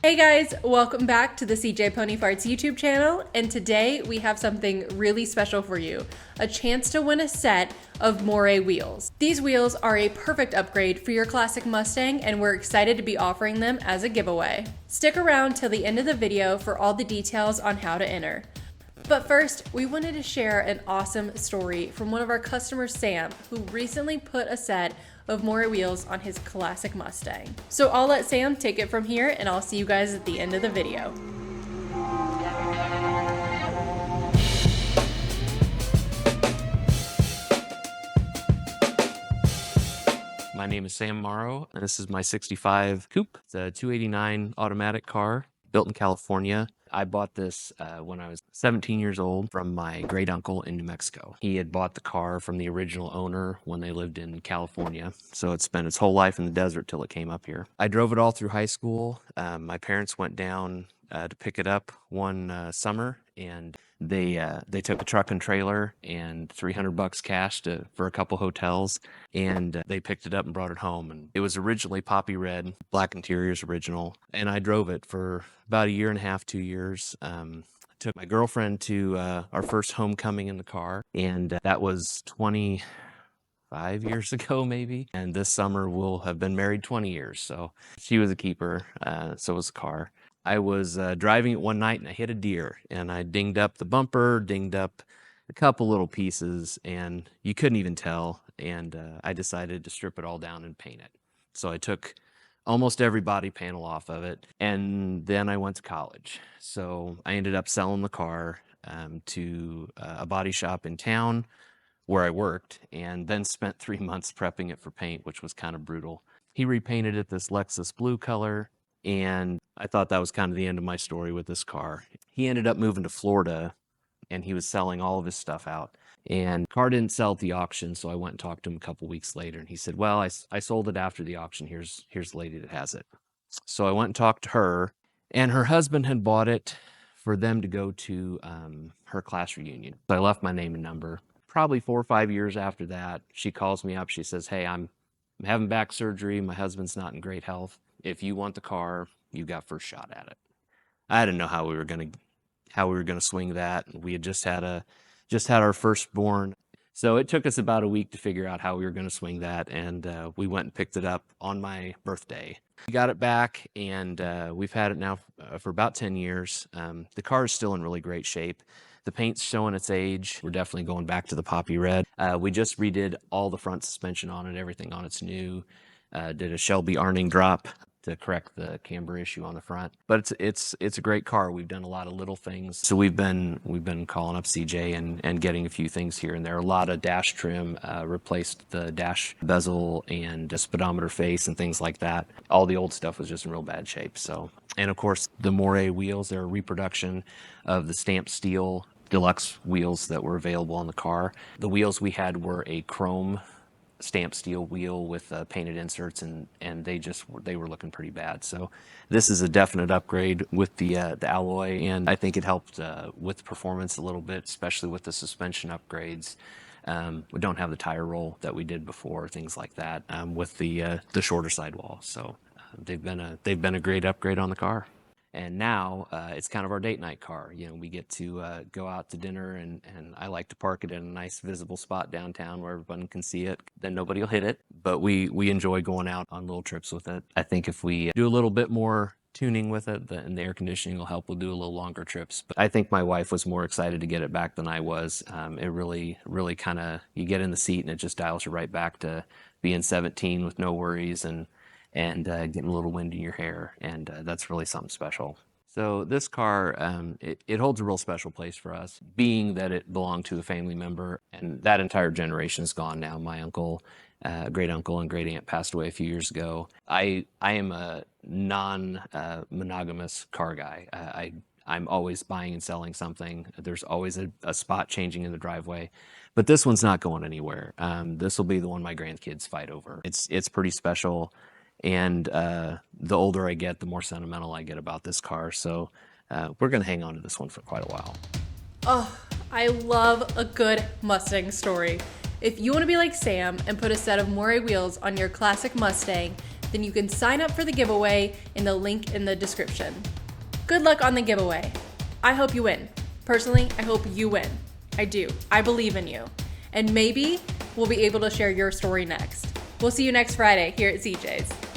Hey guys, welcome back to the CJ Pony Farts YouTube channel, and today we have something really special for you, a chance to win a set of Moray Wheels. These wheels are a perfect upgrade for your classic Mustang, and we're excited to be offering them as a giveaway. Stick around till the end of the video for all the details on how to enter. But first, we wanted to share an awesome story from one of our customers, Sam, who recently put a set of Moray Wheels on his classic Mustang. So I'll let Sam take it from here, and I'll see you guys at the end of the video. My name is Sam Morrow, and this is my 65 Coupe. It's a 289 automatic car built in California. I bought this when I was 17 years old from my great uncle in New Mexico. He had bought the car from the original owner when they lived in California, so it spent its whole life in the desert till it came up here. I drove it all through high school. My parents went down to pick it up one summer, and they took a truck and trailer and $300 cash for a couple hotels, and they picked it up and brought it home. And it was originally poppy red, black interiors original, and I drove it for about a year and a half, 2 years. Took my girlfriend to our first homecoming in the car, and that was 25 years ago maybe, and this summer we'll have been married 20 years. So she was a keeper, so was the car. I was driving it one night and I hit a deer, and I dinged up the bumper, dinged up a couple little pieces, and you couldn't even tell. And I decided to strip it all down and paint it. So I took almost every body panel off of it, and then I went to college. So I ended up selling the car to a body shop in town where I worked, and then spent 3 months prepping it for paint, which was kind of brutal. He repainted it this Lexus blue color, and I thought that was kind of the end of my story with this car. He ended up moving to Florida, and he was selling all of his stuff out. And the car didn't sell at the auction, so I went and talked to him a couple weeks later, and he said, well, I sold it after the auction. Here's the lady that has it. So I went and talked to her, and her husband had bought it for them to go to her class reunion. So I left my name and number. Probably 4 or 5 years after that, she calls me up. She says, hey, I'm having back surgery. My husband's not in great health. If you want the car, you got first shot at it. I didn't know how we were gonna swing that. We had just had our firstborn, so it took us about a week to figure out how we were gonna swing that, and we went and picked it up on my birthday. We got it back, and we've had it now for about 10 years. The car is still in really great shape. The paint's showing its age. We're definitely going back to the poppy red. We just redid all the front suspension on it. Everything on it's new. Did a Shelby Arning drop to correct the camber issue on the front. But it's a great car. We've done a lot of little things. So we've been calling up CJ and getting a few things here and there. A lot of dash trim, replaced the dash bezel and speedometer face and things like that. All the old stuff was just in real bad shape. So, and of course the Moray wheels, they're a reproduction of the stamped steel deluxe wheels that were available on the car. The wheels we had were a chrome stamped steel wheel with painted inserts, and they were looking pretty bad. So this is a definite upgrade with the alloy, and I think it helped with performance a little bit, especially with the suspension upgrades. We don't have the tire roll that we did before, things like that, with the shorter sidewall. So they've been a great upgrade on the car. And now it's kind of our date night car. You know, we get to go out to dinner, and I like to park it in a nice visible spot downtown where everyone can see it. Then nobody will hit it. But we enjoy going out on little trips with it. I think if we do a little bit more tuning with it, and the air conditioning will help, we'll do a little longer trips. But I think my wife was more excited to get it back than I was. It really kind of, you get in the seat and it just dials you right back to being 17 with no worries and getting a little wind in your hair, and that's really something special. So this car, it holds a real special place for us, being that it belonged to a family member, and that entire generation is gone now. My uncle, great uncle and great aunt passed away a few years ago. I am a non-monogamous car guy. I'm always buying and selling something. There's always a spot changing in the driveway. But this one's not going anywhere. This will be the one my grandkids fight over. It's pretty special. And the older I get, the more sentimental I get about this car. So we're going to hang on to this one for quite a while. Oh, I love a good Mustang story. If you want to be like Sam and put a set of Moray wheels on your classic Mustang, then you can sign up for the giveaway in the link in the description. Good luck on the giveaway. I hope you win. Personally, I hope you win. I do. I believe in you. And maybe we'll be able to share your story next. We'll see you next Friday here at CJ's.